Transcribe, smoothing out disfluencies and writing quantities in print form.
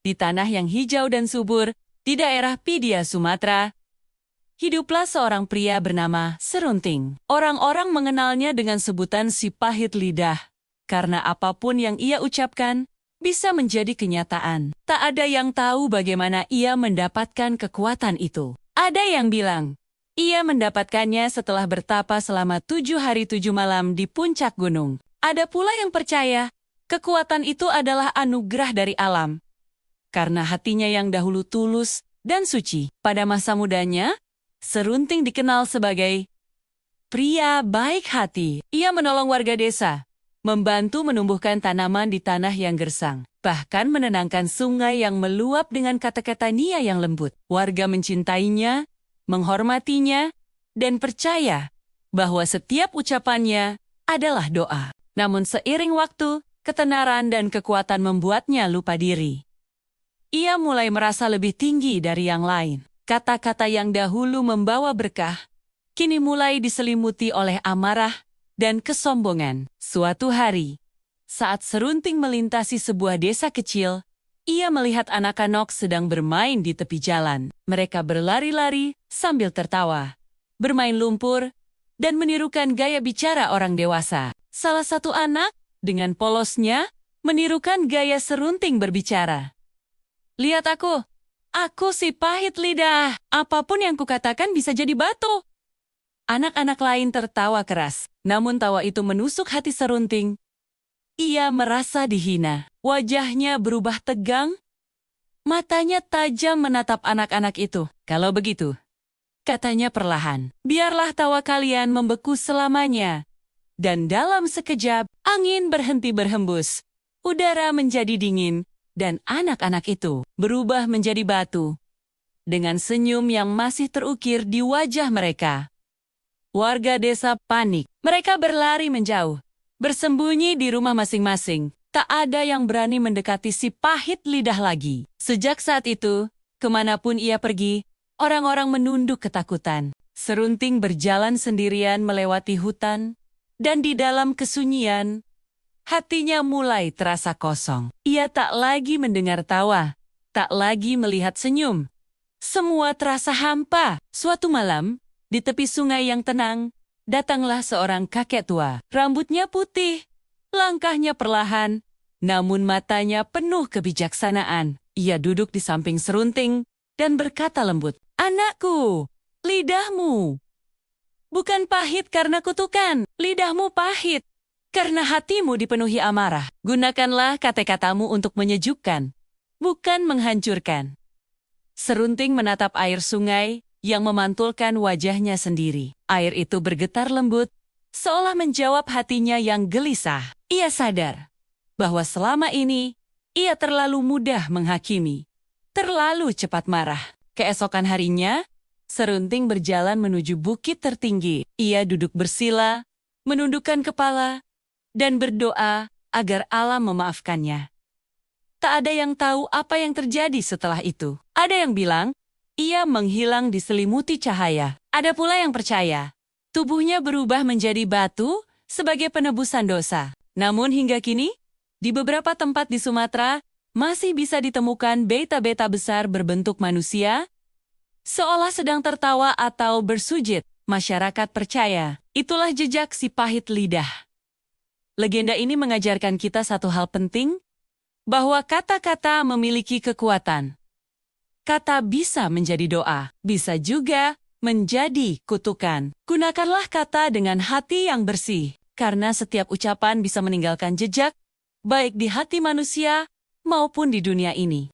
Di tanah yang hijau dan subur, di daerah Pidia, Sumatera, hiduplah seorang pria bernama Serunting. Orang-orang mengenalnya dengan sebutan si pahit lidah, karena apapun yang ia ucapkan bisa menjadi kenyataan. Tak ada yang tahu bagaimana ia mendapatkan kekuatan itu. Ada yang bilang, ia mendapatkannya setelah bertapa selama 7 hari 7 malam di puncak gunung. Ada pula yang percaya, kekuatan itu adalah anugerah dari alam, karena hatinya yang dahulu tulus dan suci. Pada masa mudanya, Serunting dikenal sebagai pria baik hati. Ia menolong warga desa, membantu menumbuhkan tanaman di tanah yang gersang, bahkan menenangkan sungai yang meluap dengan kata-kata nia yang lembut. Warga mencintainya, menghormatinya, dan percaya bahwa setiap ucapannya adalah doa. Namun seiring waktu, ketenaran dan kekuatan membuatnya lupa diri. Ia mulai merasa lebih tinggi dari yang lain. Kata-kata yang dahulu membawa berkah, kini mulai diselimuti oleh amarah dan kesombongan. Suatu hari, saat Serunting melintasi sebuah desa kecil, ia melihat anak-anak sedang bermain di tepi jalan. Mereka berlari-lari sambil tertawa, bermain lumpur, dan menirukan gaya bicara orang dewasa. Salah satu anak, dengan polosnya, menirukan gaya Serunting berbicara. "Lihat aku si pahit lidah. Apapun yang kukatakan bisa jadi batu." Anak-anak lain tertawa keras, namun tawa itu menusuk hati Serunting. Ia merasa dihina. Wajahnya berubah tegang, matanya tajam menatap anak-anak itu. "Kalau begitu," katanya perlahan, "biarlah tawa kalian membeku selamanya." Dan dalam sekejap, angin berhenti berhembus, udara menjadi dingin, dan anak-anak itu berubah menjadi batu. Dengan senyum yang masih terukir di wajah mereka, warga desa panik. Mereka berlari menjauh, bersembunyi di rumah masing-masing. Tak ada yang berani mendekati si pahit lidah lagi. Sejak saat itu, kemanapun ia pergi, orang-orang menunduk ketakutan. Serunting berjalan sendirian melewati hutan, dan di dalam kesunyian, hatinya mulai terasa kosong. Ia tak lagi mendengar tawa, tak lagi melihat senyum. Semua terasa hampa. Suatu malam, di tepi sungai yang tenang, datanglah seorang kakek tua. Rambutnya putih, langkahnya perlahan, namun matanya penuh kebijaksanaan. Ia duduk di samping Serunting dan berkata lembut, "Anakku, lidahmu bukan pahit karena kutukan, lidahmu pahit karena hatimu dipenuhi amarah. Gunakanlah kata-katamu untuk menyejukkan, bukan menghancurkan." Serunting menatap air sungai yang memantulkan wajahnya sendiri. Air itu bergetar lembut, seolah menjawab hatinya yang gelisah. Ia sadar bahwa selama ini ia terlalu mudah menghakimi, terlalu cepat marah. Keesokan harinya, Serunting berjalan menuju bukit tertinggi. Ia duduk bersila, menundukkan kepala, dan berdoa agar alam memaafkannya. Tak ada yang tahu apa yang terjadi setelah itu. Ada yang bilang, ia menghilang diselimuti cahaya. Ada pula yang percaya, tubuhnya berubah menjadi batu sebagai penebusan dosa. Namun hingga kini, di beberapa tempat di Sumatera, masih bisa ditemukan beta-beta besar berbentuk manusia, seolah sedang tertawa atau bersujud. Masyarakat percaya, itulah jejak si pahit lidah. Legenda ini mengajarkan kita satu hal penting, bahwa kata-kata memiliki kekuatan. Kata bisa menjadi doa, bisa juga menjadi kutukan. Gunakanlah kata dengan hati yang bersih, karena setiap ucapan bisa meninggalkan jejak, baik di hati manusia maupun di dunia ini.